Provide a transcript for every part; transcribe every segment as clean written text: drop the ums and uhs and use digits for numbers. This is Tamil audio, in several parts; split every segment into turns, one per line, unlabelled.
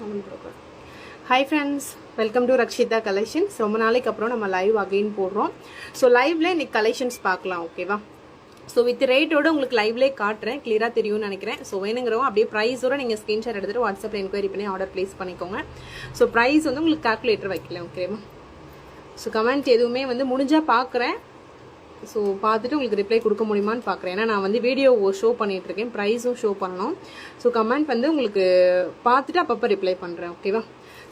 Hi friends, welcome to Rakshita Collections. ரொம்ப நாளைக்கு அப்புறம் நம்ம லைவ் அகைன் போடுறோம். ஸோ லைவ்ல இன்னைக்கு கலெக்ஷன்ஸ் பார்க்கலாம், ஓகேவா? ஸோ வித் ரேட்டோட உங்களுக்கு லைவ்லேயே காட்டுறேன், கிளியராக தெரியும்னு நினைக்கிறேன். ஸோ வேணுங்கிறவங்க அப்படியே ப்ரைஸோட நீங்கள் ஸ்க்ரீன்ஷாட் எடுத்துகிட்டு வாட்ஸ்அப்பில் என்கொயரி பண்ணி ஆர்டர் ப்ளேஸ் பண்ணிக்கோங்க. ஸோ ப்ரைஸ் வந்து உங்களுக்கு கால்குலேட்டர் வைக்கல, ஓகேவா? ஸோ கமெண்ட் எதுவுமே வந்து முடிஞ்சால் பார்க்குறேன். ஸோ பார்த்துட்டு உங்களுக்கு ரிப்ளை கொடுக்க முடியுமான்னு பார்க்குறேன். ஏன்னா நான் வந்து வீடியோ ஷோ பண்ணிகிட்ருக்கேன், ப்ரைஸும் ஷோ பண்ணணும். ஸோ கமெண்ட் வந்து உங்களுக்கு பார்த்துட்டு அப்பப்போ ரிப்ளை பண்ணுறேன், ஓகேவா?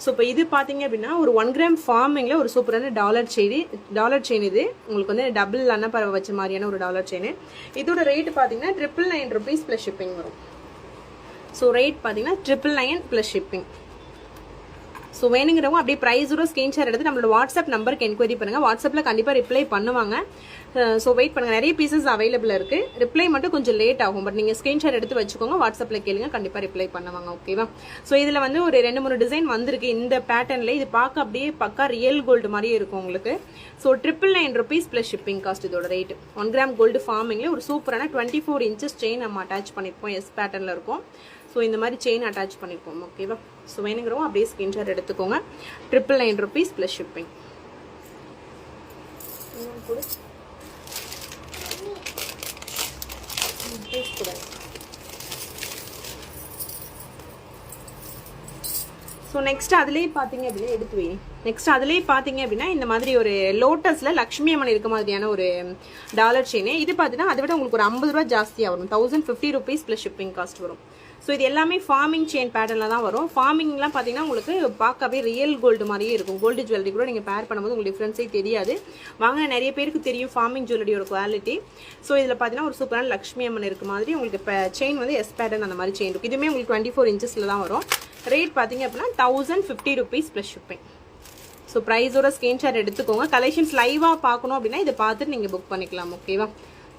ஸோ இப்போ இது பார்த்தீங்க அப்படின்னா ஒரு 1 கிராம் ஃபார்மிங்கில் ஒரு சூப்பரான டாலர் செயின் இது உங்களுக்கு வந்து டபுள் அன்னப்பறவை வச்ச மாதிரியான ஒரு டாலர் செயின். இதோட ரேட் பார்த்தீங்கன்னா 999 rupees + ஷிப்பிங் வரும். ஸோ ரேட் பார்த்தீங்கன்னா 999 + ஷிப்பிங். ஸோ வேணுங்கிறவங்க அப்படியே ப்ரைஸோட ஸ்க்ரீன்ஷாட் எடுத்து நம்மளோட வாட்ஸ்அப் நம்பருக்கு என்கொயரி பண்ணுங்கள். வாட்ஸ்அப்பில் கண்டிப்பாக ரிப்ளை பண்ணுவாங்க. ஸோ வெயிட் பண்ணுங்கள், நிறைய பீசஸ் அவைலபிள் இருக்குது. ரிப்ளை மட்டும் கொஞ்சம் லேட் ஆகும், பட் நீங்கள் ஸ்க்ரீன்ஷாட் எடுத்து வச்சுக்கோங்க, வாட்ஸ்அப்பில் கேளுங்க, கண்டிப்பாக ரிப்ளை பண்ணுவாங்க, ஓகேவா? ஸோ இதில் வந்து ஒரு 2-3 டிசைன் வந்திருக்கு இந்த பேட்டர்னில். இது பார்க்க அப்படியே பக்கா ரியல் கோல்டு மாதிரியே இருக்கும் உங்களுக்கு. ஸோ 999 rupees + ஷிப்பிங் காஸ்ட் இதோட ரேட். 1 கிராம் கோல்டு ஃபார்மிங்கில் ஒரு சூப்பரான 24 inches செயின் நம்ம அட்டாச் பண்ணியிருப்போம். எஸ் பேட்டர்னில் இருக்கும். ஸோ இந்த மாதிரி செயின் அட்டாச் பண்ணியிருப்போம், ஓகேவா? ஸோ வேணுங்கிறவங்க அப்படியே ஸ்க்ரீன்ஷாட் எடுத்துக்கோங்க. 999 rupees + ஷிப்பிங். ஸோ நெக்ஸ்ட் அதுலேயே பார்த்தீங்க அப்படின்னா எடுத்து வை. நெக்ஸ்ட் அதுலேயே பார்த்தீங்க அப்படின்னா இந்த மாதிரி ஒரு லோட்டஸில் லக்ஷ்மி அம்மன் இருக்க மாதிரியான ஒரு டாலர் செயின். இது பார்த்தீங்கன்னா அதை விட உங்களுக்கு ஒரு 50 ரூபா ஜாஸ்தியாக வரும். 1050 rupees + ஷிப்பிங் காஸ்ட் வரும். ஸோ இது எல்லாமே ஃபார்மிங் செயின் பேட்டர்னில் தான் வரும். ஃபார்மிங்லாம் பார்த்தீங்கன்னா உங்களுக்கு பார்க்கவே ரியல் கோல்டு மாதிரியே இருக்கும். கோல்டு ஜுவல்லரி கூட நீங்கள் பேர் பண்ணும்போது உங்களுக்கு டிஃப்ரென்ஸே தெரியாது. வாங்க, நிறைய பேருக்கு தெரியும் ஃபார்மிங் ஜுவல்லரியோட குவாலிட்டி. ஸோ இதில் பார்த்தீங்கன்னா ஒரு சூப்பரான லக்ஷ்மி அம்மன் இருக்க மாதிரி உங்களுக்கு இப்போ செயின் வந்து எஸ் பேட்டர்ன் அந்த மாதிரி செயின் இருக்கும். இதுவுமே உங்களுக்கு 24 inches தான் வரும். ரேட் பார்த்தீங்க அப்படின்னா 1050 rupees + ஷிப்பிங். ஸோ ப்ரைஸோட ஸ்க்ரீன்ஷாட் எடுத்துக்கோங்க. கலெக்ஷன்ஸ் லைவாக பார்க்கணும் அப்படின்னா இதை பார்த்துட்டு நீங்கள் புக் பண்ணிக்கலாம், ஓகேவா?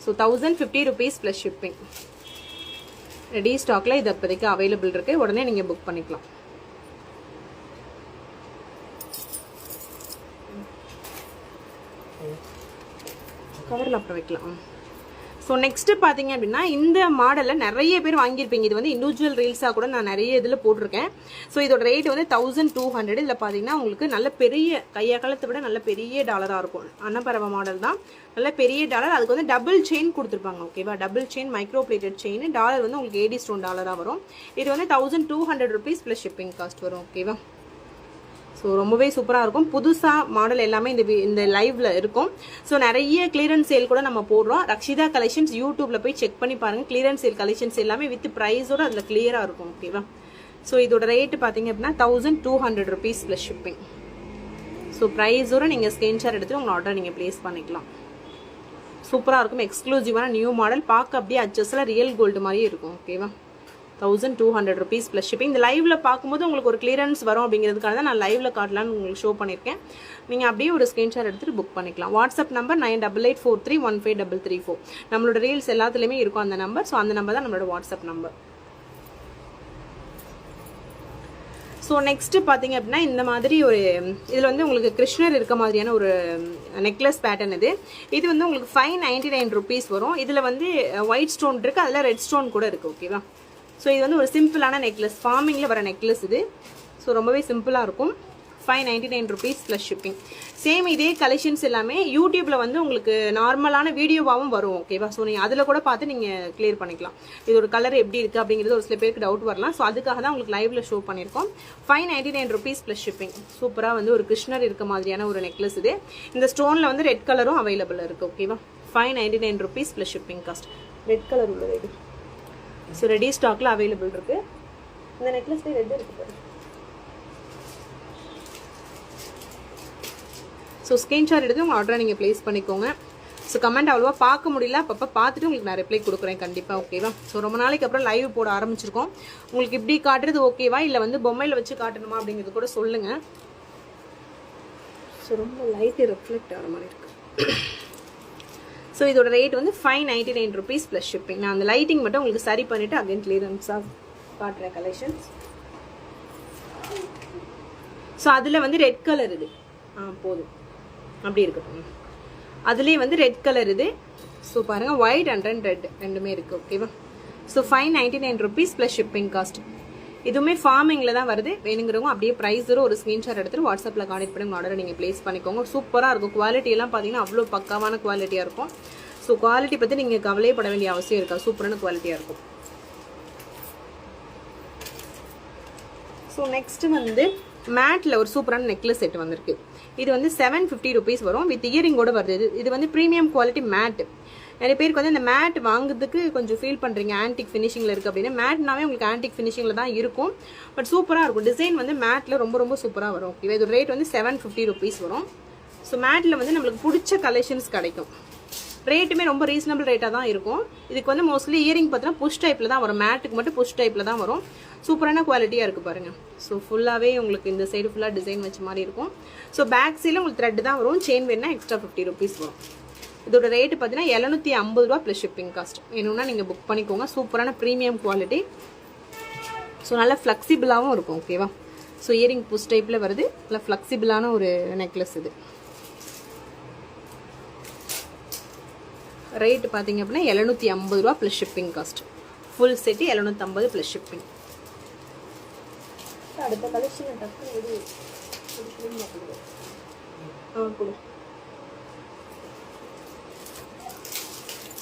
So 1050 rupees + shipping. ரெடி ஸ்டாக்ல இது இப்போதைக்கு அவைலபிள் இருக்கு, உடனே நீங்க புக் பண்ணிக்கலாம். கவர்ல அப்புறம் வைக்கலாம். ஸோ நெக்ஸ்ட் பார்த்தீங்க அப்படின்னா இந்த மாடலில் நிறைய பேர் வாங்கியிருப்பீங்க. இது வந்து இண்டிவிஜுவல் ரீல்ஸாக கூட நான் நிறைய இதில் போட்டிருக்கேன். ஸோ இதோட ரேட் வந்து 1200. இதில் பார்த்தீங்கன்னா உங்களுக்கு நல்ல பெரிய கையகலத்தை விட நல்ல பெரிய டாலராக இருக்கும். அன்னப்பறவை மாடல் தான், நல்ல பெரிய டாலர். அதுக்கு வந்து டபுள் செயின் கொடுத்துருப்பாங்க, ஓகேவா? Double chain micro plated chain. Dollar வந்து உங்களுக்கு AD ஸ்டோன் டாலராக வரும். இது வந்து 1200 rupees + ஷிப்பிங் காஸ்ட் வரும், ஓகேவா? ஸோ ரொம்பவே சூப்பராக இருக்கும். புதுசாக மாடல் எல்லாமே இந்த லைவ்ல இருக்கும். ஸோ நிறைய கிளியரன்ஸ் சேல் கூட நம்ம போடுறோம். ரக்ஷிதா கலெக்ஷன்ஸ் யூடியூப்ல போய் செக் பண்ணி பாருங்க. கிளியரன்ஸ் சேல் கலெக்ஷன்ஸ் எல்லாமே வித் ப்ரைஸோட அதில் கிளியராக இருக்கும், ஓகேவா? ஸோ இதோட ரேட்டு பார்த்தீங்க அப்படின்னா 1200 rupees + ஷிப்பிங். ஸோ ப்ரைஸோட நீங்கள் ஸ்க்ரீன்ஷாட் எடுத்து உங்கள் ஆர்டர் நீங்கள் ப்ளேஸ் பண்ணிக்கலாம். சூப்பராக இருக்கும். எக்ஸ்க்ளூசிவான நியூ மாடல். பார்க்க அப்படியே அட்ஜஸ்டில் ரியல் கோல்டு மாதிரியே இருக்கும், ஓகேவா? 1200 rupees + ஷிப்பிங். இந்த லைவ்ல பார்க்கும்போது உங்களுக்கு ஒரு கிளியரன்ஸ் வரும் அப்படிங்கிறதுக்காக தான் நான் லைவ்ல காட்டலான்னு உங்களுக்கு ஷோ பண்ணியிருக்கேன். நீங்கள் அப்படியே ஒரு ஸ்க்ரீன்ஷாட் எடுத்துட்டு புக் பண்ணிக்கலாம். WhatsApp number 9884315334. நம்மளோட ரீல்ஸ் எல்லாத்துலேயுமே இருக்கும் அந்த நம்பர். ஸோ அந்த நம்பர் தான் நம்மளோட வாட்ஸ்அப் நம்பர். ஸோ நெக்ஸ்ட் பார்த்தீங்க அப்படின்னா இந்த மாதிரி ஒரு இதில் வந்து உங்களுக்கு கிருஷ்ணர் இருக்க மாதிரியான ஒரு நெக்லஸ் பேட்டர்ன். இது வந்து உங்களுக்கு 599 rupees வரும். இதில் வந்து ஒயிட் ஸ்டோன் இருக்குது, அதில் ரெட் ஸ்டோன் கூட இருக்குது, ஓகேவா? ஸோ இது வந்து ஒரு சிம்பிளான நெக்லஸ், ஃபார்மிங்கில் வர நெக்லஸ் இது. ஸோ ரொம்பவே சிம்பிளாக இருக்கும். 599 rupees + ஷிப்பிங். சேம் இதே கலெக்ஷன்ஸ் எல்லாமே யூடியூப்பில் வந்து உங்களுக்கு நார்மலான வீடியோவாகவும் வரும், ஓகேவா? ஸோ நீங்கள் அதில் கூட பார்த்து நீங்கள் கிளியர் பண்ணிக்கலாம். இதோட கலர் எப்படி இருக்குது அப்படிங்கிறது ஒரு சில பேருக்கு டவுட் வரலாம். ஸோ அதுக்காக தான் உங்களுக்கு லைவ்ல ஷோ பண்ணியிருக்கோம். 599 rupees + ஷிப்பிங். சூப்பராக வந்து ஒரு கிருஷ்ணர் இருக்க மாதிரியான ஒரு நெக்லஸ் இது. இந்த ஸ்டோனில் வந்து ரெட் கலரும் அவைலபிள் இருக்குது, ஓகேவா? 599 rupees + shipping cost. Red colour உள்ளது இது. ஸோ ரெடி ஸ்டாக்ல அவைலபிள் இருக்கு. இந்த நெக்லஸ்ல ரெட் இருக்கு பாருங்க. ஸோ ஸ்க்ரீன்ஷாட் எடுத்து உங்கள் ஆர்டரை நீங்கள் ப்ளேஸ் பண்ணிக்கோங்க. ஸோ கமெண்ட் அவ்வளோவா பார்க்க முடியல, அப்பப்போ பார்த்துட்டு உங்களுக்கு நான் ரிப்ளை கொடுக்குறேன் கண்டிப்பாக, ஓகேவா? ஸோ ரொம்ப நாளைக்கு அப்புறம் லைவ் போட ஆரம்பிச்சிருக்கோம். உங்களுக்கு இப்படி காட்டுறது ஓகேவா, இல்லை வந்து பொம்மையில் வச்சு காட்டணுமா அப்படிங்கிறது கூட சொல்லுங்கள். ஸோ ரொம்ப லைட்டு ரிஃப்ளெக்ட் ஆகிற மாதிரி இருக்கு. ஸோ இதோட ரேட் வந்து 599 rupees + ஷிப்பிங். நான் அந்த லைட்டிங் மட்டும் உங்களுக்கு சரி பண்ணிவிட்டு அகைன் கிளியரன்ஸாக காட்டுறேன் கலெக்ஷன்ஸ். ஸோ அதில் வந்து ரெட் கலர் இது போதும், அப்படி இருக்கட்டும். அதுலேயே வந்து ரெட் கலர் இது. ஸோ பாருங்கள், ஒயிட் அண்ட் ரெட் ரெண்டுமே இருக்குது, ஓகேவா? So 599 rupees + shipping cost. இதுவுமே ஃபார்மிங்ல தான் வருது. வேணுங்கிறவங்க அப்படியே பிரைஸ் ஒரு ஸ்கிரீன்ஷாட் எடுத்துட்டு வாட்ஸ்அப்ல கான்டெக்ட் பண்ணி உங்க ஆர்டரை நீங்க பிளேஸ் பண்ணிக்கோங்க. சூப்பரா இருக்கும். குவாலிட்டி எல்லாம் பாத்தீங்கன்னா அவ்வளோ பக்காவான குவாலிட்டியா இருக்கும். ஸோ குவாலிட்டி பத்தி நீங்க கவலைப்பட வேண்டிய அவசியம் இருக்கா, சூப்பரான குவாலிட்டியா இருக்கும். ஸோ நெக்ஸ்ட் வந்து மேட்ல ஒரு சூப்பரான நெக்லஸ் செட் வந்திருக்கு. இது வந்து 750 rupees வரும். வித் இயரிங்கோட வருது. இது வந்து ப்ரீமியம் குவாலிட்டி மேட். நிறைய பேருக்கு வந்து இந்த மேட் வாங்குறதுக்கு கொஞ்சம் ஃபீல் பண்றீங்க, ஆன்டிக் ஃபினிஷிங்ல இருக்கு அப்படின்னு. மேட்னாவே உங்களுக்கு ஆன்டிக் ஃபினிஷிங்ல தான் இருக்கும். பட் சூப்பரா இருக்கும். டிசைன் வந்து மேட்ல ரொம்ப ரொம்ப சூப்பரா வரும். ஓகே, இது ரேட் வந்து 750 rupees வரும். ஸோ மேட்ல வந்து நம்மளுக்கு பிடிச்ச கலெக்ஷன்ஸ் கிடைக்கும். ரேட்டுமே ரொம்ப ரீசனபிள் ரேட்டாக தான் இருக்கும். இதுக்கு வந்து மோஸ்ட்லி இயரிங் பார்த்தீங்கன்னா புஷ் டைப்ல தான் வரும். மேட்டுக்கு மட்டும் புஷ் டைப்ல தான் வரும். சூப்பரான குவாலிட்டியா இருக்கு பாருங்க. ஸோ ஃபுல்லாவே உங்களுக்கு இந்த சைடு ஃபுல்லா டிசைன் வச்ச மாதிரி இருக்கும். ஸோ பேக் சைடில் உங்களுக்கு த்ரெட் தான் வரும். செயின் வேணா எக்ஸ்ட்ரா 50 rupees வரும். இதோட ரேட் பார்த்தீங்கன்னா 750 ரூபா ப்ளஸ் ஷிப்பிங் காஸ்ட். வேணும்னா நீங்க புக் பண்ணிக்கோங்க. சூப்பரான ப்ரீமியம் குவாலிட்டி. ஸோ நல்லா ஃப்ளெக்சிபிளாகவும் இருக்கும். ஓகேவா? ஸோ இயரிங் புஷ் டைப்ல வருது. நல்லா ஃப்ளெக்சிபிளான ஒரு நெக்லஸ் இது. ரேட் பார்த்தீங்க அப்படின்னா 750 ரூபா plus shipping cost. Full set 750 plus shipping. அடுத்த கலெக்ஷன் டக்கு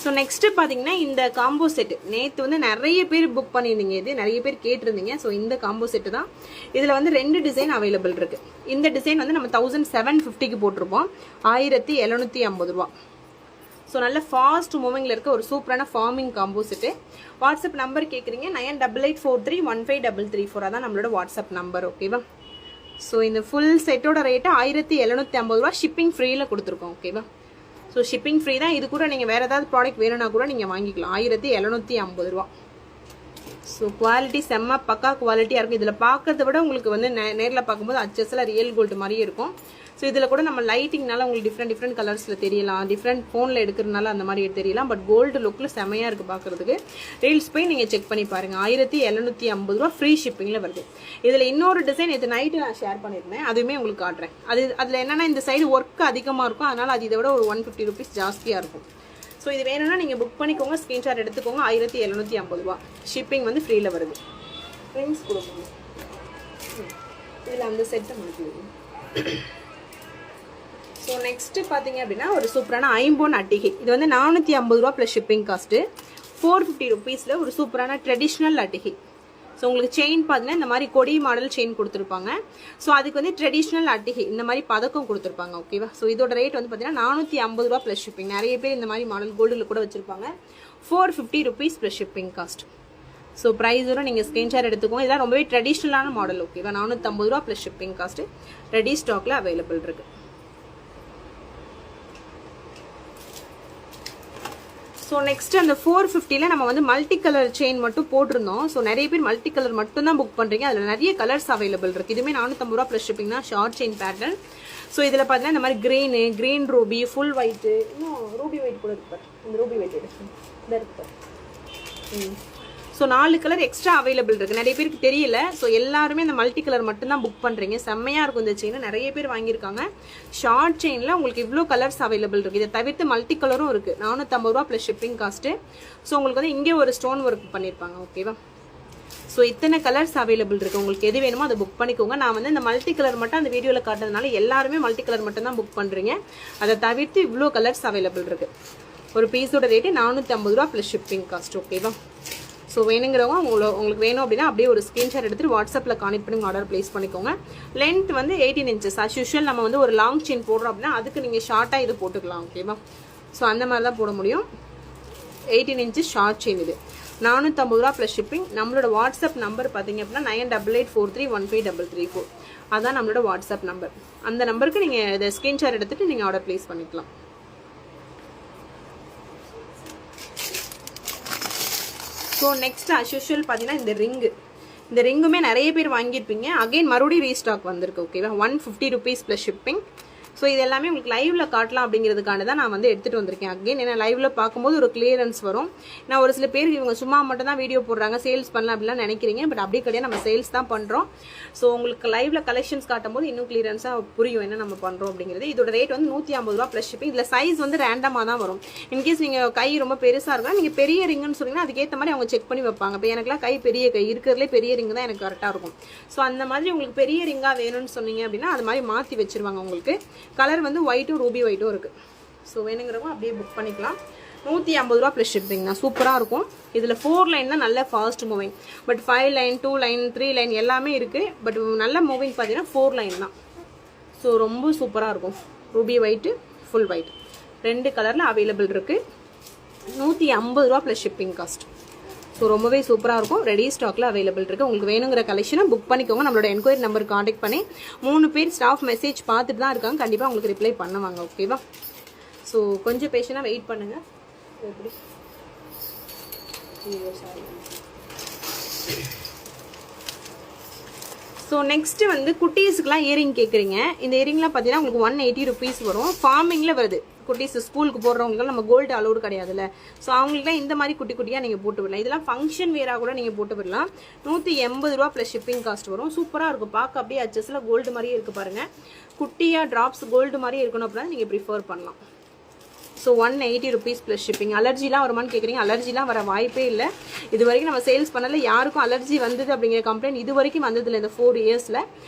ஸோ நெக்ஸ்ட் பார்த்தீங்கன்னா இந்த காம்போ செட் நேற்று வந்து நிறைய பேர் புக் பண்ணியிருந்தீங்க. இது நிறைய பேர் கேட்டிருந்தீங்க. ஸோ இந்த காம்போ செட்டு தான். இதில் வந்து 2 டிசைன் அவைலபிள் இருக்கு. இந்த டிசைன் வந்து நம்ம 1750க்கு போட்டிருப்போம். 1750 ரூபா. ஸோ நல்ல ஃபாஸ்ட் மூவிங்ல இருக்க ஒரு சூப்பரான forming combo set. WhatsApp number கேட்குறீங்க 9884315334. அதான் நம்மளோட வாட்ஸ்அப் நம்பர். ஓகேவா? ஸோ இந்த ஃபுல் செட்டோட ரேட்டு 1750 ரூபா. ஷிப்பிங் ஃப்ரீல கொடுத்துருக்கோம். ஓகேவா? ஸோ ஷிப்பிங் ஃப்ரீ தான். இது கூட நீங்கள் வேற ஏதாவது ப்ராடக்ட் வேணும்னா கூட நீங்கள் வாங்கிக்கலாம். 1750 ரூபா. ஸோ குவாலிட்டி செம்ம பக்கா குவாலிட்டியாக இருக்கும். இதில் பார்க்கறத விட உங்களுக்கு வந்து நேரில் பார்க்கும்போது அச்சஸில் ரியல் கோல்டு மாதிரியே இருக்கும். ஸோ இதில் கூட நம்ம லைட்டிங்னால உங்களுக்கு டிஃப்ரெண்ட் கலர்ஸில் தெரியலாம். டிஃப்ரெண்ட் ஃபோனில் எடுக்கிறதுனால அந்த மாதிரி தெரியலாம். பட் கோல்டு லுக்கில் செமையாக இருக்குது பார்க்குறதுக்கு. ரீல்ஸ் போய் நீங்கள் செக் பண்ணி பாருங்கள். 1750 ரூபா ஃப்ரீ ஷிப்பிங்கில் வருது. இதில் இன்னொரு டிசைன் இது நைட்டு நான் ஷேர் பண்ணியிருந்தேன். அதுவுமே உங்களுக்கு காட்டுறேன். அதில் என்னென்னா இந்த சைடு ஒர்க் அதிகமாக இருக்கும். அதனால் அது இதை விட ஒரு 150 rupees ஜாஸ்தியாக இருக்கும். ஸோ இது வேணும்னா நீங்கள் புக் பண்ணிக்கோங்க. ஸ்க்ரீன்ஷாட் எடுத்துக்கோங்க. 1750 ரூபா. ஷிப்பிங் வந்து ஃப்ரீயில் வருது. ரிங்ஸ் கொடுக்கணும். இதில் அந்த செட்டை முடிக்குது. ஸோ நெக்ஸ்ட் பார்த்தீங்க அப்படின்னா ஒரு சூப்பரான ஐம்பொன் அட்டிகை. இது வந்து 450 ரூபா ப்ளஸ் ஷிப்பிங் காஸ்ட்டு. 450 rupeesல ஒரு சூப்பரான ட்ரெடிஷ்னல் அட்டிகை. ஸோ உங்களுக்கு செயின் பார்த்தீங்கன்னா இந்த மாதிரி கொடி மாடல் செயின் கொடுத்துருப்பாங்க. ஸோ அதுக்கு வந்து ட்ரெடிஷ்னல் அட்டிகை இந்த மாதிரி பதக்கம் கொடுத்துருப்பாங்க. ஓகேவா? ஸோ இதோட ரேட் வந்து பார்த்தீங்கன்னா 450 ரூபா ப்ளஸ் ஷிப்பிங். நிறைய பேர் இந்த மாதிரி மாடல் கோல்டில் கூட வச்சிருப்பாங்க. 450 rupees plus shipping cost. So ப்ரைஸோட நீங்கள் ஸ்க்ரீன்ஷாட் எடுத்துக்கோங்க. இதெல்லாம் ரொம்பவே ட்ரெடிஷ்னலான மாடல். ஓகேவா? 450 ரூபா ப்ளஸ் ஷிப்பிங் காஸ்ட். ரெடி ஸ்டாக்ல அவைலபிள் இருக்கு. ஸோ நெக்ஸ்ட் அந்த 450ல நம்ம வந்து மல்டி கலர் செயின் மட்டும் போட்டிருந்தோம். ஸோ நிறைய பேர் மல்டி கலர் மட்டும் தான் புக் பண்ணுறீங்க. அதில் நிறைய கலர்ஸ் அவைலபிள் இருக்குது. இதுவுமே 450 ரூபா ப்ளஸ் ஷிப்பிங் தான். Short chain pattern. ஸோ இதில் பார்த்தீங்கன்னா இந்த மாதிரி கிரீன் ரூபி, ஃபுல் ஒயிட்டு, இன்னும் ரூபி ஒயிட் கூட இருக்கு. இந்த ரூபி ஒயிட் இருக்கு. ஸோ 4 கலர் எக்ஸ்ட்ரா அவைலபிள் இருக்குது. நிறைய பேருக்கு தெரியல. ஸோ எல்லாருமே இந்த மல்டி கலர் மட்டும் தான் புக் பண்ணுறீங்க. செம்மையாக இருக்கும் இந்த செயின். நிறைய பேர் வாங்கியிருக்காங்க. ஷார்ட் செயினில் உங்களுக்கு இவ்வளோ கலர்ஸ் அவைலபிள் இருக்குது. இதை தவிர்த்து மல்டி கலரும் இருக்குது. 450 ரூபா ப்ளஸ் ஷிப்பிங் காஸ்ட்டு. ஸோ உங்களுக்கு வந்து இங்கே ஒரு ஸ்டோன் ஒர்க் பண்ணியிருப்பாங்க. ஓகேவா? ஸோ இத்தனை கலர்ஸ் அவைலபிள் இருக்குது. உங்களுக்கு எது வேணுமோ அதை புக் பண்ணிக்கோங்க. நான் வந்து இந்த மல்டி கலர் மட்டும் அந்த வீடியோவில் காட்டுறதுனால எல்லாருமே மல்டி கலர் மட்டும் தான் புக் பண்ணுறீங்க. அதை தவிர்த்து இவ்வளோ கலர்ஸ் அவைலபிள் இருக்குது. ஒரு பீஸோட ரேட்டு 450 ரூபா ப்ளஸ் ஷிப்பிங் காஸ்ட். ஓகேவா? ஸோ வேணுங்கிறவங்க உங்களுக்கு வேணும் அப்படின்னா அப்படியே ஒரு ஸ்க்ரீன்ஷாட் எடுத்துட்டு வாட்ஸ்அப்பில் கான்டெக்ட் பண்ணி ஆர்டர் பிளேஸ் பண்ணிக்கோங்க. லென்த் வந்து 18 inches. அஸ் யூஷுவல் நம்ம வந்து ஒரு லாங் செயின் போடுறோம் அப்படின்னா அதுக்கு நீங்கள் ஷார்ட்டாக இது போட்டுக்கலாம். ஓகேவா? ஸோ அந்த மாதிரி தான் போட முடியும். 18 inches ஷார்ட் செயின். இது 450 ரூபா ப்ளஸ் ஷிப்பிங். நம்மளோட வாட்ஸ்அப் நம்பர் பார்த்தீங்க அப்படின்னா 9884315334. அதான் நம்மளோட வாட்ஸ்அப் நம்பர். அந்த நம்பருக்கு நீங்கள் இதை ஸ்க்ரீன்ஷாட் எடுத்துட்டு நீங்கள் ஆர்டர் பிளேஸ் பண்ணிக்கலாம். ஸோ நெக்ஸ்ட் அஸ் யூஷுவல் பார்த்தீங்கன்னா இந்த ரிங்குமே நிறைய பேர் வாங்கியிருப்பீங்க. அகைன் மறுபடியும் ரீஸ்டாக் வந்திருக்கு. ஓகேவா? 150 rupees ப்ளஸ் ஷிப்பிங். ஸோ இது எல்லாமே உங்களுக்கு லைவ்ல காட்டலாம் அப்படிங்கிறதுக்கான தான் நான் வந்து எடுத்துட்டு வந்திருக்கேன். அகைன் ஏன்னா லைவ்ல பார்க்கும்போது ஒரு கிளியரன்ஸ் வரும். நான் ஒரு சில பேருக்கு இவங்க சும்மா மட்டும் தான் வீடியோ போடுறாங்க, சேல்ஸ் பண்ணலாம் அப்படிலாம் நினைக்கிறீங்க. பட் அப்படி கிடையாது, நம்ம சேல்ஸ் தான் பண்றோம். ஸோ உங்களுக்கு லைவ்ல கலெக்ஷன்ஸ் காட்டும் போது இன்னும் கிளியரன்ஸா புரியும் என்ன நம்ம பண்றோம் அப்படிங்கிறது. இதோட ரேட் வந்து 150 ரூபா ப்ளஸ் ஷிப்பிங். இதுல சைஸ் வந்து ரேண்டமா தான் வரும். இன்கேஸ் நீங்க கை ரொம்ப பெருசா இருக்கா, நீங்க பெரிய ரிங்குன்னு சொன்னீங்கன்னா அதுக்கேற்ற மாதிரி அவங்க செக் பண்ணி வைப்பாங்க. இப்போ எனக்குலாம் கை பெரிய கை இருக்கிறதுலே பெரிய ரிங் தான் எனக்கு கரெக்டாக இருக்கும். ஸோ அந்த மாதிரி உங்களுக்கு பெரிய ரிங்காக வேணும்னு சொன்னீங்க அப்படின்னா அது மாதிரி மாற்றி வச்சிருவாங்க. உங்களுக்கு கலர் வந்து ஒயிட்டும் ரூபி ஒயிட்டும் இருக்குது. ஸோ வேணுங்கிறவங்க அப்படியே புக் பண்ணிக்கலாம். 150 ரூபா ப்ளஸ் ஷிப்பிங் தான், சூப்பராக இருக்கும். இதில் 4 லைன் தான் நல்ல fast moving. But 5 line 2 line 3 line எல்லாமே இருக்குது. பட் நல்ல மூவிங் பார்த்தீங்கன்னா 4 லைன் தான். ஸோ ரொம்ப சூப்பராக இருக்கும். ரூபி ஒயிட்டு ஃபுல் ஒயிட் 2 கலரில் அவைலபிள் இருக்குது. 150 ரூபா ப்ளஸ் ஷிப்பிங் காஸ்ட். ஸோ ரொம்பவே சூப்பராக இருக்கும். ரெடி ஸ்டாக்ல அவைலபிள் இருக்குது. உங்களுக்கு வேணுங்கிற கலெக்ஷனை புக் பண்ணிக்கோங்க. நம்மளோட என்கொயரி நம்பர் காண்டாக்ட் பண்ணி 3 பேர் ஸ்டாஃப் மெசேஜ் பார்த்துட்டு தான் இருக்காங்க. கண்டிப்பாக உங்களுக்கு ரிப்ளை பண்ணுவாங்க. ஓகேவா? ஸோ கொஞ்சம் பேஷனாக வெயிட் பண்ணுங்கள். எப்படி ஸோ நெக்ஸ்ட் வந்து குட்டீஸுக்குலாம் இயரிங் கேட்குறீங்க. இந்த இயரிங்லாம் பார்த்தீங்கன்னா உங்களுக்கு 180 ருபீஸ் வரும். ஃபார்மிங்கில் வருது. குட்டீஸ் ஸ்கூலுக்கு போடுறவங்களுக்கு நம்ம கோல்டு அலோடு கிடையாதுல்ல. ஸோ அவங்களுக்குலாம் இந்த மாதிரி குட்டி குட்டியாக நீங்கள் போட்டு விடலாம். இதெல்லாம் ஃபங்க்ஷன் வேராக கூட நீங்கள் போட்டு விடலாம். 180 ரூபா ப்ளஸ் ஷிப்பிங் காஸ்ட் வரும். சூப்பராக இருக்கும். பார்க்க அப்படியே அச்சஸில் கோல்டு மாதிரியே இருக்குது பாருங்கள். குட்டியாக ட்ராப்ஸ் கோல்டு மாதிரியே இருக்கணும் அப்படின்னா நீங்கள் ப்ரிஃபர் பண்ணலாம். So 180 rupees plus shipping. அலர்ஜிலாம் வருமானு கேட்குறீங்க. அலர்ஜிலாம் வர வாய்ப்பே இல்லை. இது வரைக்கும் நம்ம சேல்ஸ் பண்ணல, யாருக்கும் அலர்ஜி வந்தது அப்படிங்கிற கம்ப்ளைண்ட் இது வரைக்கும் வந்ததில்லை இந்த 4 இயர்ஸில்.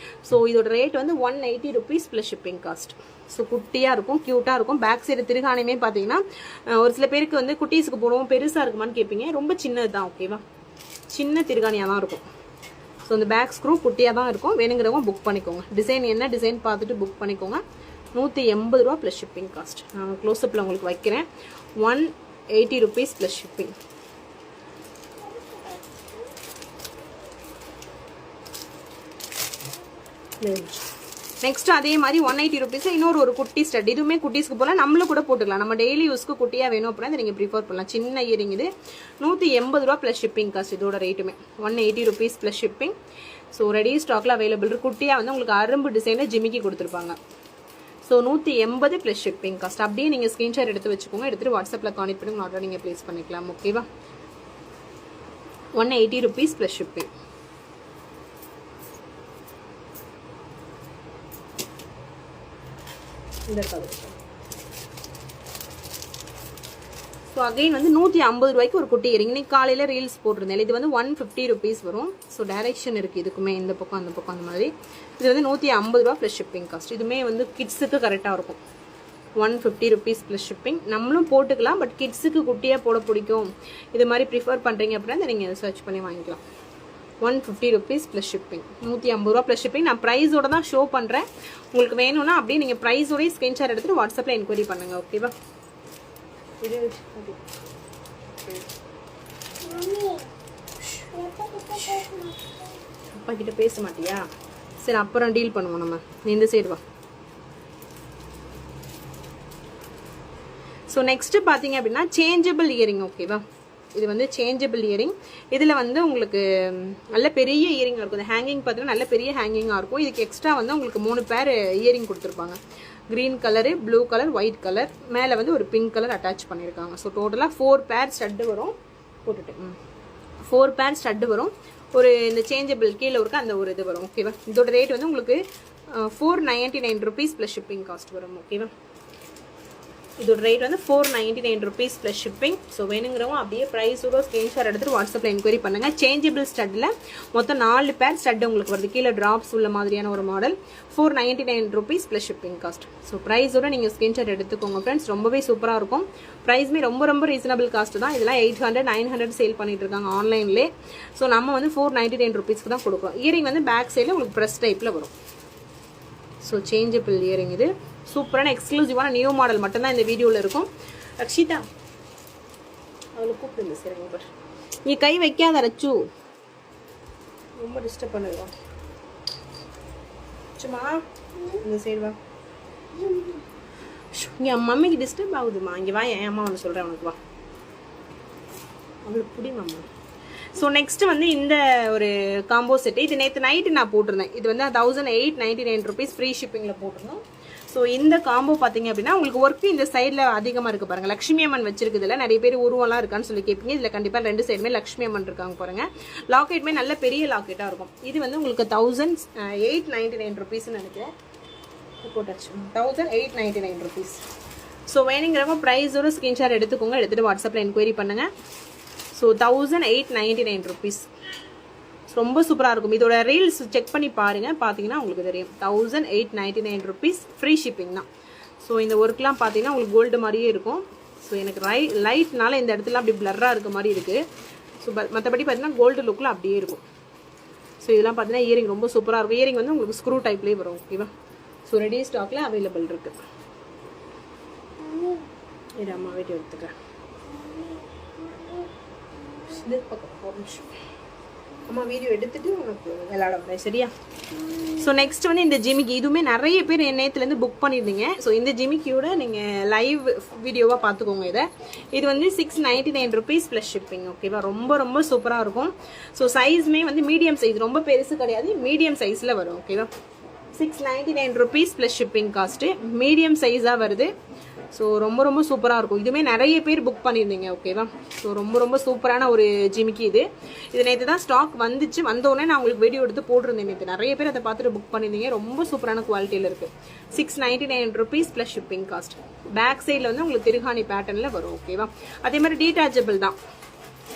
ஸோ இதோட ரேட் வந்து 180 rupees plus shipping cost. So குட்டியாக இருக்கும், க்யூட்டாக இருக்கும். பேக் சைடு திருகாணையுமே பார்த்தீங்கன்னா ஒரு சில பேருக்கு வந்து குட்டீஸுக்கு போடுவோம் பெருசாக இருக்குமான்னு கேட்பீங்க. ரொம்ப சின்னது தான். ஓகேவா? சின்ன திருகாணியாக தான் இருக்கும். ஸோ இந்த பேக் ஸ்க்ரூ குட்டியாக தான் இருக்கும். வேணுங்கிறவங்க புக் பண்ணிக்கோங்க. டிசைன் என்ன டிசைன் பார்த்துட்டு புக் பண்ணிக்கோங்க. 180 ரூபா ப்ளஸ் ஷிப்பிங் காஸ்ட். நான் க்ளோஸ்அப்பில் உங்களுக்கு வைக்கிறேன். 180 ருபீஸ் ப்ளஸ் ஷிப்பிங். நெக்ஸ்ட் அதே மாதிரி 180 ருபீஸ் இன்னொரு ஒரு குட்டி ஸ்டட். இதுவுமே குட்டீஸ்க்கு போகலாம், நம்மளும் கூட போட்டுக்கலாம். நம்ம டெய்லி யூஸ்க்கு குட்டியாக வேணும் அப்படின்னா இதை நீங்கள் ப்ரிஃபர் பண்ணலாம். சின்ன இயரிங் இது 180 ரூபா ப்ளஸ் ஷிப்பிங் காஸ்ட். இதோட ரேட்டுமே 180 rupees plus shipping. So ready ஸ்டாக்ல அவைலபிள் இருக்கு. குட்டியாக வந்து உங்களுக்கு அரும்பு டிசைனில் ஜிமிக்கி கொடுத்துருப்பாங்க. So 180 plus shipping cost. அப்படியே நீங்கள் ஸ்க்ரீன்ஷாட் எடுத்து வச்சுக்கோங்க. எடுத்துகிட்டு வாட்ஸ்அப்பில் கான்டெக்ட் பண்ணி ஆர்டர் நீங்கள் ப்ளேஸ் பண்ணிக்கலாம். ஓகேவா? 180 ருபீஸ் ப்ளஸ் ஷிப்பிங். இந்த கலர். ஸோ அகைன் வந்து 150 ரூபாய்க்கு ஒரு குட்டி இயரிங். இன்னைக்கு காலையில் ரீல்ஸ் போட்டிருந்தேன். இது வந்து 150 ருபீஸ் வரும். ஸோ டைரக்ஷன் இருக்குது இதுக்குமே, இந்த பக்கம் அந்த பக்கம் அந்த மாதிரி. இது வந்து 150 ரூபா ப்ளஸ் ஷிப்பிங் காஸ்ட். இதுவுமே வந்து கிட்ஸுக்கு கரெக்டாக இருக்கும். 150 ருபீஸ் ப்ளஸ் ஷிப்பிங். நம்மளும் போட்டுக்கலாம். பட் கிட்ஸுக்கு குட்டியாக போட பிடிக்கும், இது மாதிரி ப்ரிஃபர் பண்ணுறீங்க அப்படின்னா நீங்கள் சர்ச் பண்ணி வாங்கிக்கலாம். 150 ருபீஸ் ப்ளஸ் ஷிப்பிங். 150 ரூபா ப்ளஸ் ஷிப்பிங். நான் ப்ரைஸோட தான் ஷோ பண்ணுறேன். உங்களுக்கு வேணும்னா அப்படியே நீங்கள் ப்ரைஸோடய ஸ்க்ரீன்ஷாட் எடுத்துகிட்டு வாட்ஸ்அப்பில் என்கொயரி பண்ணுங்கள். ஓகேவா? அப்பா கிட்ட பேச மாட்டியா? சரி, அப்புறம் டீல் பண்ணுவோம் நம்ம. நீ இந்த சைடு வா. ஸோ நெக்ஸ்ட் பார்த்தீங்க அப்படின்னா சேஞ்சபிள் இயரிங். ஓகேவா? இது வந்து சேஞ்சபிள் இயரிங். இதில் வந்து உங்களுக்கு நல்ல பெரிய இயரிங்காக இருக்கும். இந்த ஹேங்கிங் பார்த்தீங்கன்னா நல்ல பெரிய ஹேங்கிங்காக இருக்கும். இதுக்கு எக்ஸ்ட்ரா வந்து உங்களுக்கு 3 பேர் இயரிங் கொடுத்துருப்பாங்க. Green colour, blue colour, white colour, மேலே வந்து ஒரு பிங்க் கலர் அட்டாச் பண்ணியிருக்காங்க. ஸோ டோட்டலாக 4 பேர் ஸ்டட்டு வரும். போட்டுட்டு 4 பேர் ஸ்டட்டு வரும். ஒரு இந்த சேஞ்சபிள் கீழே இருக்க அந்த ஒரு இது வரும். ஓகேவா? இதோட ரேட் வந்து உங்களுக்கு 499 ருபீஸ் ப்ளஸ் ஷிப்பிங் காஸ்ட் வரும். ஓகேவா? இதோட ரேட் வந்து 499 ருபீஸ் ப்ளஸ் ஷிப்பிங். ஸோ வேணுங்கிறவங்க அப்படியே ப்ரைஸோட ஸ்க்ரீன்ஷாட் எடுத்துகிட்டு வாட்ஸ்அப்பில் என்கொயரி பண்ணுங்கள். சேஞ்சபிள் ஸ்டட்டில் மொத்தம் 4 பேர் ஸ்டட் உங்களுக்கு வருது. கீழே ட்ராப்ஸ் உள்ள மாதிரியான ஒரு model. 499 rupees plus shipping cost. So ப்ரைஸோட நீங்கள் ஸ்க்ரீன்ஷாட் எடுத்துக்கோங்க ஃப்ரெண்ட்ஸ். ரொம்பவே சூப்பராக இருக்கும். ப்ரைஸ்மே ரொம்ப ரொம்ப ரீசனபிள் காஸ்ட் தான். இதெல்லாம் 800 900 சேல் பண்ணிட்டு இருக்காங்க ஆன்லைன்லேயே. ஸோ நம்ம வந்து 499 ருபீஸ்க்கு தான் கொடுக்குறோம். இயரிங் வந்து பேக் சைடில் உங்களுக்கு ப்ரெஸ் டைப்பில் வரும். So changeable earring. இது சூப்பரான எக்ஸ்க்ளூசிவான நியூ மாடல் மட்டும்தான் இந்த வீடியோவில் இருக்கும். ரக்ஷிதா அவளை கூப்பிடுங்க. சரிங்க பார், நீ கை வைக்காத ரச்சு, ரொம்ப டிஸ்டர்ப் பண்ணுவா. சும்மா இந்த சைடு வா. இங்கே மம்மிக்கு டிஸ்டர்ப் ஆகுதுமா. இங்கே வா, என் அம்மா ஒன்று சொல்கிறேன் உனக்கு. வா, அவளுக்கு பிடிமாம்மா. ஸோ நெக்ஸ்ட் வந்து இந்த ஒரு காம்போ செட்டு. இது நேற்று நைட்டு நான் போட்டிருந்தேன். இது வந்து 1899 ருபீஸ் ஃப்ரீ ஷிப்பிங்கில் போட்டிருந்தோம். ஸோ இந்த காம்போ பார்த்தீங்க அப்படின்னா உங்களுக்கு ஒர்க்கு இந்த சைடில் அதிகமாக இருக்குது பாருங்கள். லக்ஷ்மி அம்மன் வச்சிருக்குதுல, நிறைய பேர் உருவம்லாம் இருக்கான்னு சொல்லி கேட்பீங்க. இதில் கண்டிப்பாக 2 சைடுமே லக்ஷ்மி அம்மன் இருக்காங்க பாருங்க. லாக்கெட்டுமே நல்ல பெரிய லாக்கெட்டாக இருக்கும். இது வந்து உங்களுக்கு 1899 ருபீஸ்ன்னு நினைக்கிறேன். போட்டாச்சு 1899 ருபீஸ். ஸோ வேணுங்கிறவங்க ப்ரைஸோட ஸ்க்ரீன்ஷாட் எடுத்துக்கோங்க, எடுத்துகிட்டு வாட்ஸ்அப்பில் என்கொயரி பண்ணுங்கள். ஸோ 1899 ருபீஸ் ரொம்ப சூப்பராக இருக்கும். இதோட ரீல்ஸ் செக் பண்ணி பாருங்கள், பார்த்தீங்கன்னா உங்களுக்கு தெரியும். 1899 ருபீஸ், ஃப்ரீ ஷிப்பிங் தான். ஸோ இந்த ஒர்க்லாம் பார்த்தீங்கன்னா உங்களுக்கு கோல்டு மாதிரியே இருக்கும். ஸோ எனக்கு லைட்னால இந்த இடத்துல அப்படி பிளர்ராக இருக்க மாதிரி இருக்குது. ஸோ மற்றபடி பார்த்தீங்கன்னா கோல்டு லுக்கில் அப்படியே இருக்கும். ஸோ இதெல்லாம் பார்த்தீங்கன்னா இயரிங் ரொம்ப சூப்பராக இருக்கும். இயரிங் வந்து உங்களுக்கு ஸ்க்ரூ டைப்லேயே வரும். ஓகேவா? ஸோ ரெடி ஸ்டாக்கில் அவைலபிள் இருக்குது. இது அம்மா வீட்டு எடுத்துக்கிறேன். ஒரு நிமிஷம் அம்மா வீடியோ எடுத்துட்டு உனக்கு விளையாட வரேன், சரியா? ஸோ நெக்ஸ்ட் வந்து இந்த ஜிமிக்கி, இதுவுமே நிறைய பேர் நேற்றுலேருந்து புக் பண்ணியிருந்தீங்க. ஸோ இந்த ஜிமிக்கியோட நீங்கள் லைவ் வீடியோவாக பார்த்துக்கோங்க. இது வந்து 699 ருபீஸ் ப்ளஸ் ஷிப்பிங். ஓகேவா? ரொம்ப ரொம்ப சூப்பராக இருக்கும். ஸோ சைஸுமே வந்து மீடியம் சைஸ், ரொம்ப பெருசு கிடையாது, மீடியம் சைஸில் வரும். ஓகேவா? 699 rupees plus shipping cost, medium சைஸாக வருது. ஸோ ரொம்ப ரொம்ப சூப்பராக இருக்கும். இதுவுமே நிறைய பேர் புக் பண்ணியிருந்தீங்க. ஓகேவா? ஸோ ரொம்ப ரொம்ப சூப்பரான ஒரு ஜிமிக்கி இது நேற்று தான் ஸ்டாக் வந்துச்சு. வந்தோடனே நான் உங்களுக்கு வீடியோ எடுத்து போட்டிருந்தேன். நேற்று நிறைய பேர் அதை பார்த்துட்டு புக் பண்ணியிருந்தீங்க. ரொம்ப சூப்பரான குவாலிட்டியில் இருக்குது. 699 rupees plus shipping cost. Back சைடில் வந்து உங்களுக்கு திருகாணி பேட்டர்னில் வரும். ஓகேவா? அதே மாதிரி டீட்டாச்சபிள் தான்.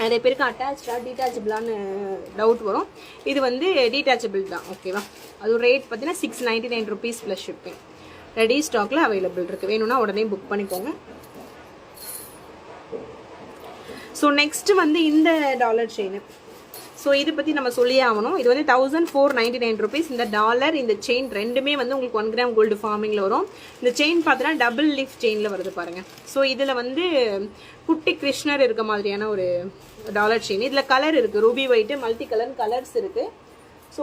நிறைய பேருக்கு அட்டாச்சாக டீட்டாச்சபிளான்னு டவுட் வரும். இது வந்து டீட்டாச்சபிள் தான். ஓகேவா? அது ரேட் பார்த்தீங்கன்னா 699 ருபீஸ் ப்ளஸ் ஷிப்பிங். ரெடி ஸ்டாக்ல அவைலபிள் இருக்கு. வேணும்னா உடனே புக் பண்ணிக்கோங்க. ஸோ நெக்ஸ்ட் வந்து இந்த டாலர் செயின். ஸோ இது பற்றி நம்ம சொல்லியே ஆகணும். இது வந்து 1499 ருபீஸ். இந்த டாலர் இந்த செயின் ரெண்டுமே வந்து உங்களுக்கு 1 கிராம் கோல்டு ஃபார்மிங்கில் வரும். இந்த செயின் பார்த்தீங்கன்னா டபுள் லீஃப் செயினில் வருது பாருங்கள். ஸோ இதில் வந்து குட்டி கிருஷ்ணர் இருக்க மாதிரியான ஒரு டாலர் செயின். இதில் கலர் இருக்குது, Ruby white, multi colour colours இருக்குது. ஸோ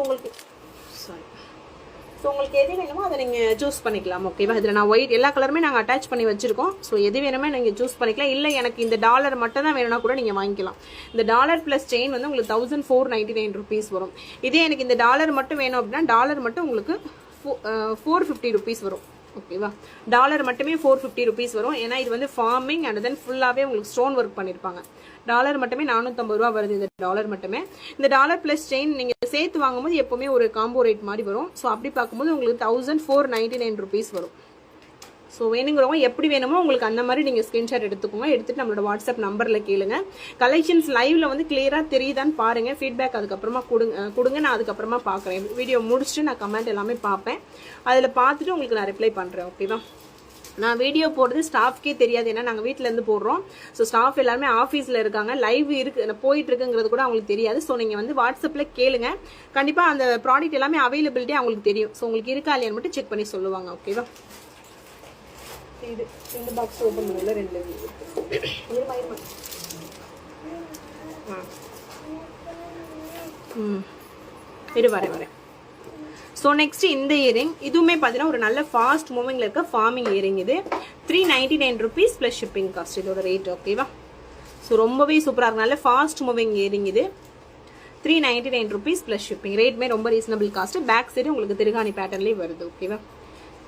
உங்களுக்கு எது வேணுமோ அதை நீங்கள் சூஸ் பண்ணிக்கலாம். ஓகேவா? இதில் நான் ஒயிட் எல்லா கலருமே நாங்கள் அட்டாச் பண்ணி வச்சுருக்கோம். ஸோ எது வேணுமே நீங்கள் சூஸ் பண்ணிக்கலாம். இல்லை எனக்கு இந்த டாலர் மட்டும் தான் வேணும்னா கூட நீங்கள் வாங்கிக்கலாம். இந்த டாலர் ப்ளஸ் செயின் வந்து உங்களுக்கு 1499 ருபீஸ் வரும். இதே எனக்கு இந்த டாலர் மட்டும் வேணும் அப்படின்னா டாலர் மட்டும் உங்களுக்கு 450 ருபீஸ் வரும். ஓகேவா? டாலர் மட்டுமே 450 ருபீஸ் வரும். ஏன்னா இது வந்து ஃபார்மிங் அண்ட் தென் ஃபுல்லாகவே உங்களுக்கு ஸ்டோன் ஒர்க் பண்ணியிருப்பாங்க. டாலர் மட்டுமே 450 ரூபா வருது. இந்த டாலர் மட்டுமே. இந்த டாலர் ப்ளஸ் செயின் நீங்கள் சேர்த்து வாங்கும்போது எப்போவுமே ஒரு காம்போ ரேட் மாதிரி வரும். ஸோ அப்படி பார்க்கும்போது உங்களுக்கு 1499 ருபீஸ் வரும். ஸோ வேணுங்கிறவங்க எப்படி வேணுமோ உங்களுக்கு அந்த மாதிரி நீங்கள் ஸ்க்ரீன்ஷாட் எடுத்துக்கோங்க. எடுத்துகிட்டு நம்மளோட வாட்ஸ்அப் நம்பரில் கேளுங்க. கலெக்ஷன்ஸ் லைவில் வந்து கிளியராக தெரியுதான்னு பாருங்கள். ஃபீட்பேக் அதுக்கப்புறமா கொடுங்க. நான் அதுக்கப்புறமா பார்க்குறேன். வீடியோ முடிச்சுட்டு நான் கமெண்ட் எல்லாமே பார்ப்பேன். அதில் பார்த்துட்டு உங்களுக்கு நான் ரிப்ளை பண்ணுறேன். ஓகேவா? நான் வீடியோ போடுறது ஸ்டாஃப்கே தெரியாது. ஏன்னா நாங்கள் வீட்டிலேருந்து போடுறோம். ஸோ ஸ்டாஃப் எல்லாருமே ஆஃபீஸில் இருக்காங்க. லைவ் போயிட்டு இருக்குங்கிறது கூட அவங்களுக்கு தெரியாது. ஸோ நீங்கள் வந்து வாட்ஸ்அப்பில் கேளுங்க. கண்டிப்பாக அந்த ப்ராடக்ட் எல்லாமே அவைலபிலிட்டி அவங்களுக்கு தெரியும். ஸோ உங்களுக்கு இருக்கா இல்லையான்னு மட்டும் செக் பண்ணி சொல்லுவாங்க. ஓகேவா? இது இந்த பாக்ஸ் ஓப்பன் பண்ணல 2 இது வரேன். ஸோ நெக்ஸ்ட் இந்த இயரிங், இதுவுமே பார்த்தீங்கன்னா ஒரு நல்ல ஃபாஸ்ட் மூவிங்கில் இருக்க ஃபார்மிங் இயரிங். இது 399 ருபீஸ் ப்ளஸ் ஷிப்பிங் காஸ்ட் இதோட ரேட். ஓகேவா? ஸோ ரொம்பவே சூப்பராக இருக்கும். நல்ல ஃபாஸ்ட் மூவிங் இயரிங். இது 399 ருபீஸ் ப்ளஸ் ஷிப்பிங். ரேட்மே ரொம்ப ரீசனபிள் காஸ்ட். பேக் சைடு உங்களுக்கு திருகாணி பேட்டர்ன்லேயே வருது. ஓகேவா?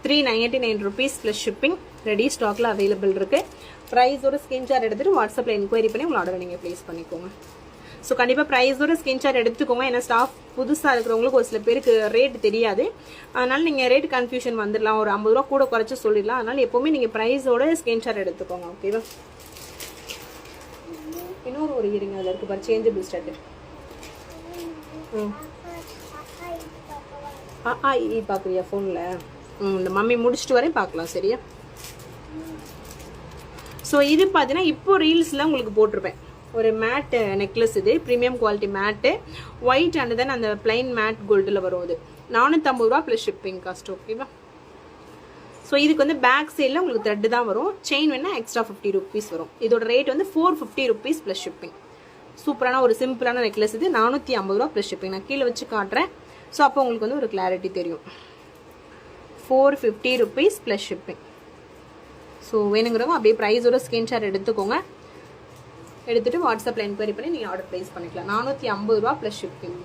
399 ருபீஸ் ப்ளஸ் ஷிப்பிங். ரெடி ஸ்டாக்ல அவைலபிள் இருக்கு. ப்ரைஸோட ஸ்கிரீன்ஷாட் எடுத்துட்டு வாட்ஸ்அப்பில் என்கொயரி பண்ணி உங்களோட ஆர்டர் நீங்கள் ப்ளேஸ் பண்ணிக்கோங்க. ஸோ கண்டிப்பாக ப்ரைஸோட ஸ்கிரீன்ஷாட் எடுத்துக்கோங்க. ஏன்னா ஸ்டாஃப் புதுசாக இருக்கிறவங்களுக்கு ஒரு சில பேருக்கு ரேட் தெரியாது. அதனால் நீங்கள் ரேட் கன்ஃபியூஷன் வந்துடலாம். ஒரு 50 ரூபா கூட குறைச்சி சொல்லிடலாம். அதனால் எப்போவுமே நீங்கள் ப்ரைஸோட ஸ்கிரீன்ஷாட் எடுத்துக்கோங்க. ஓகேவா? இன்னொரு ஒரு இயரிங் அதில் இருக்குது பாரு, சேஞ்சபிள் ஸ்டார்ட். பார்க்குறியா ஃபோனில்? இந்த மம்மி முடிச்சுட்டு வரேன், பார்க்கலாம். சரியா? ஸோ இது பார்த்தீங்கன்னா இப்போ ரீல்ஸில் உங்களுக்கு போட்டிருப்பேன். ஒரு மேட் நெக்லஸ். இது premium quality matte, white and then அந்த பிளைன் மேட் கோல்டில் வரும். இது 450 ரூபா ப்ளஸ் ஷிப்பிங் காஸ்ட். ஓகேவா? ஸோ இதுக்கு வந்து பேக் சைடில் உங்களுக்கு த்ரெட்டு தான் வரும். செயின் வேணால் எக்ஸ்ட்ரா 50 ருபீஸ் வரும். இதோட ரேட் வந்து 450 ருபீஸ் ப்ளஸ் ஷிப்பிங். சூப்பரான ஒரு சிம்பிளான நெக்லஸ். இது 450 ரூபா ப்ளஸ் ஷிப்பிங். நான் கீழே வச்சு காட்டுறேன். ஸோ அப்போ உங்களுக்கு வந்து ஒரு கிளாரிட்டி தெரியும். 450 ருபீஸ் ப்ளஸ் ஷிப்பிங். ஸோ வேணுங்கிறவங்க அப்படியே ப்ரைஸோட ஸ்க்ரீன்ஷாட் எடுத்துக்கோங்க. எடுத்துகிட்டு வாட்ஸ்அப்பில் என்கொயரி பண்ணி நீங்கள் ஆர்டர் ப்ளேஸ் பண்ணிக்கலாம். 450 ரூபா ப்ளஸ் ஷிப்பிங்.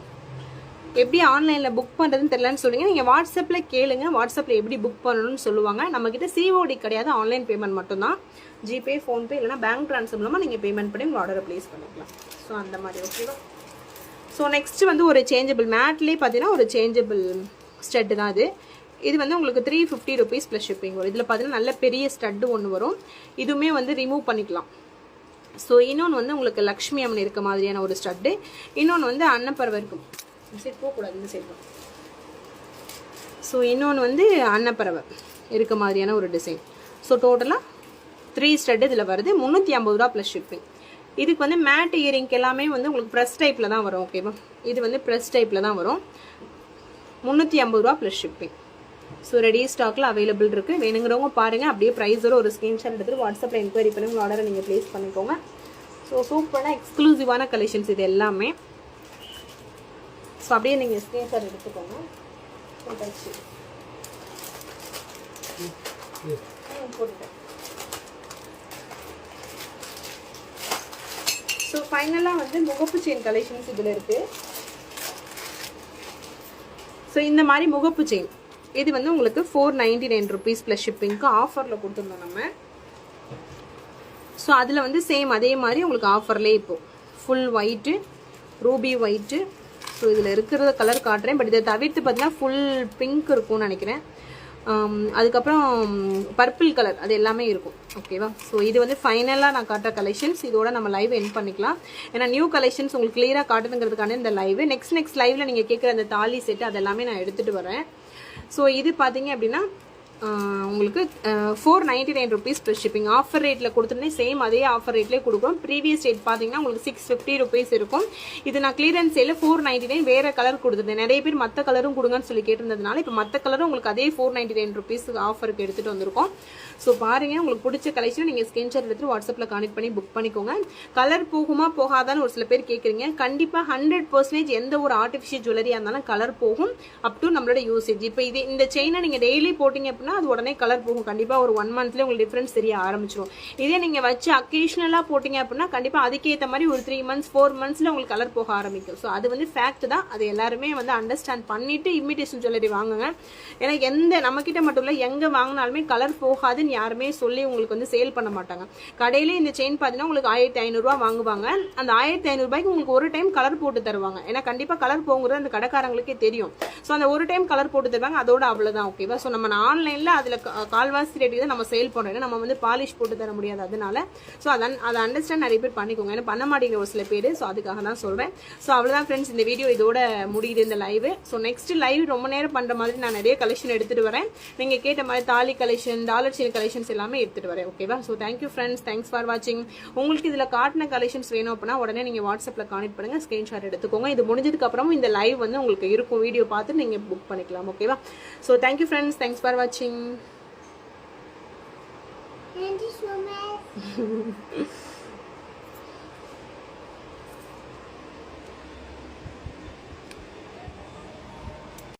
எப்படி ஆன்லைனில் புக் பண்ணுறதுன்னு தெரியலன்னு சொல்லுங்க. நீங்கள் வாட்ஸ்அப்பில் கேளுங்க, வாட்ஸ்அப்பில் எப்படி புக் பண்ணணும்னு சொல்லுவாங்க. நம்மக்கிட்ட சிஓடி கிடையாது, ஆன்லைன் பேமெண்ட் மட்டும்தான். ஜிபே, ஃபோன்பே இல்லைனா பேங்க் ட்ரான்ஸ்ஃபர் மூலமாக நீங்கள் பேமெண்ட் பண்ணி உங்கள் ஆர்டரை ப்ளேஸ் பண்ணிக்கலாம். ஸோ அந்த மாதிரி ஓகேவா. ஸோ நெக்ஸ்ட்டு வந்து ஒரு சேஞ்சபிள் மேட்லேயே பார்த்தீங்கன்னா ஒரு சேஞ்சபிள் ஸ்டட்டு தான் இது. இது வந்து உங்களுக்கு 350 rupees ப்ளஸ் ஷிப்பிங் வரும். இதில் பார்த்தீங்கன்னா நல்ல பெரிய ஸ்டட்டு ஒன்று வரும். இதுவுமே வந்து ரிமூவ் பண்ணிக்கலாம். ஸோ இன்னொன்று வந்து உங்களுக்கு லக்ஷ்மி அம்மன் இருக்க மாதிரியான ஒரு ஸ்டட்டு, இன்னொன்று வந்து அன்னப்பறவை இருக்கும். இந்த சைட் போகக்கூடாது, இந்த சைட் தான். ஸோ இன்னொன்று வந்து அன்னப்பறவை இருக்க மாதிரியான ஒரு டிசைன். ஸோ டோட்டலாக 3 ஸ்டட்டு இதில் வருது. 350 ரூபா ப்ளஸ் ஷிப்பிங். இதுக்கு வந்து மேட் இயரிங்க் எல்லாமே வந்து உங்களுக்கு ப்ரெஸ் டைப்பில் தான் வரும். ஓகேவா, இது வந்து ப்ரெஸ் டைப்பில் தான் வரும். 350 ரூபா ப்ளஸ் ஷிப்பிங். ஸோ ரெடி ஸ்டாக்கில் அவைலபிள் இருக்குது. வேணுங்கிறவங்க பாருங்கள். அப்படியே ப்ரைஸோட ஒரு ஸ்க்ரீன்ஷாட் எடுத்துகிட்டு வாட்ஸ்அப்பில் என்கொயரி பண்ணி உங்கள் ஆர்டரை நீங்கள் ப்ளேஸ் பண்ணிக்கோங்க. ஸோ சூப்பரான எக்ஸ்க்ளூசிவான கலெக்ஷன்ஸ் இது எல்லாமே. ஸோ அப்படியே நீங்கள் ஸ்க்ரீன்ஷாட் எடுத்துக்கோங்க. போட்டுட்டேன். ஸோ ஃபைனலாக வந்து முகப்பு செயின் கலெக்ஷன்ஸ் இதில் இருக்குது. ஸோ இந்த மாதிரி முகப்பு செயின் இது வந்து உங்களுக்கு 499 rupees ப்ளஸ் ஷிப்பிங்க்கு ஆஃபரில் கொடுத்துருந்தோம் நம்ம. ஸோ அதில் வந்து சேம் அதே மாதிரி உங்களுக்கு ஆஃபர்லேயே இப்போது full white, Ruby white. So இதில் இருக்கிறத கலர் காட்டுறேன். பட் இதை தவிர்த்து பார்த்தீங்கன்னா ஃபுல் பிங்க் இருக்கும்னு நினைக்கிறேன். அதுக்கப்புறம் பர்பிள் கலர் அது எல்லாமே இருக்கும். ஓகேவா. ஸோ இது வந்து ஃபைனலாக நான் காட்டுற கலெக்ஷன்ஸ். இதோட நம்ம லைவ் எண்ட் பண்ணிக்கலாம். ஏன்னா நியூ கலெக்ஷன்ஸ் உங்களுக்கு கிளியராக காட்டுங்கிறதுக்கான இந்த லைவ். நெக்ஸ்ட் லைவ்ல நீங்கள் கேட்குற அந்த தாலி செட்டு அதெல்லாமே நான் எடுத்துகிட்டு வரேன். ஸோ இது பார்த்தீங்க அப்படின்னா உங்களுக்கு 499 rupees ப்ளஸ் ஷிப்பிங். ஆஃபர் ரேட்டில் கொடுத்துருந்தேன், சேம் அதே ஆஃபர் ரேட்லேயே கொடுக்குறோம். ப்ரீவியஸ் ரேட் பார்த்தீங்கன்னா உங்களுக்கு 650 rupees இருக்கும். இது நான் கிளியரன்ஸ் சேலில் 499 வேறு கலர் கொடுத்துருந்தேன். நிறைய பேர் மற்ற கலரும் கொடுங்கன்னு சொல்லி கேட்டிருந்ததுனால இப்போ மற்ற கலரும் உங்களுக்கு அதே 499 rupees ஆஃபருக்கு எடுத்துகிட்டு வந்திருக்கோம். ஸோ பாருங்கள், உங்களுக்கு பிடிச்ச கலெக்ஷனை நீங்கள் ஸ்கிரீன்ஷாட் எடுத்து வாட்ஸ்அப்பில் கான்டெக்ட் பண்ணி புக் பண்ணிக்கோங்க. கலர் போகுமா போகாதான்னு ஒரு சில பேர் கேட்குறீங்க. கண்டிப்பாக 100% எந்த ஒரு ஆர்டிஃபிஷியல் ஜுவல்லரியாக இருந்தாலும் கலர் போகும் அப் டு நம்மளோட யூசேஜ். இப்போ இது இந்த செயினை நீங்கள் டெய்லி போட்டிங்க அப்படின்னா அது உடனே கலர் போகும். கண்டிப்பாக ஒரு 1 monthல உங்களுக்கு டிஃப்ரென்ஸ் தெரிய ஆரம்பிச்சிடும். இதே நீங்கள் வச்சு அக்கேஷனலாக போட்டிங்க அப்படின்னா கண்டிப்பாக அதுக்கேற்ற மாதிரி ஒரு 3 months 4 monthsல உங்களுக்கு கலர் போக ஆரம்பிக்கும். ஸோ அது வந்து ஃபேக்ட் தான். அது எல்லாருமே வந்து அண்டர்ஸ்டாண்ட் பண்ணிட்டு இமிடேஷன் ஜுவல்லரி வாங்குங்க. ஏன்னா எந்த நம்மக்கிட்ட மட்டும் இல்லை, எங்கே வாங்கினாலுமே கலர் போகாதுன்னு யாருமே சொல்லி உங்களுக்கு வந்து சேல் பண்ண மாட்டாங்க. கடையிலே இந்த செயின் பார்த்தீங்கன்னா உங்களுக்கு 1500 ரூபா வாங்குவாங்க. அந்த 1500 ரூபாய்க்கு உங்களுக்கு ஒரு டைம் கலர் போட்டு தருவாங்க. ஏன்னா கண்டிப்பாக கலர் போகுறது அந்த கடைக்காரங்களுக்கே தெரியும். ஸோ அந்த ஒரு டைம் கலர் போட்டு தருவாங்க, அதோட அவ்வளோதான். ஓகேவா. ஸோ நம்ம ஆன்லைனில் அதில் கால்வாசி ரேட்டுக்கு தான் நம்ம சேல் பண்ணுறோம். நம்ம வந்து பாலிஷ் போட்டு தர முடியாது. அதனால ஸோ அதை அண்டர்ஸ்டாண்ட் நிறைய பேர் பண்ணிக்கோங்க. ஏன்னா பண்ண மாட்டேங்கிற ஒரு சில பேர். ஸோ அதுக்காக தான் சொல்கிறேன். ஸோ அவ்வளோதான் ஃப்ரெண்ட்ஸ், இந்த வீடியோ இதோட முடியுது இந்த லைவ். ஸோ நெக்ஸ்ட் லைவ் ரொம்ப நேரம் பண்ணுற மாதிரி நான் நிறைய கலெக்ஷன் எடுத்துகிட்டு வரேன். நீங்கள் கேட்ட மாதிரி தாலி கலெக்ஷன், டாலர் செயின் கலெக்ஷன்ஸ் எல்லாமே எடுத்துகிட்டு வரேன். ஓகேவா. So thank you friends, thanks for வாட்சிங். உங்களுக்கு இதில் காட்டின கலெக்ஷன்ஸ் வேணும் அப்படின்னா உடனே நீங்கள் வாட்ஸ்அப்பில் கான்டெக்ட் பண்ணுங்கள், ஸ்க்ரீன்ஷாட் எடுத்துக்கோங்க. இது முடிஞ்சதுக்கு அப்புறமும் இந்த லைவ் வந்து உங்களுக்கு இருக்கும், வீடியோ பார்த்து நீங்கள் புக் பண்ணிக்கலாம். ஓகேவா. So thank you friends, thanks for வாட்சிங். Thank you so much.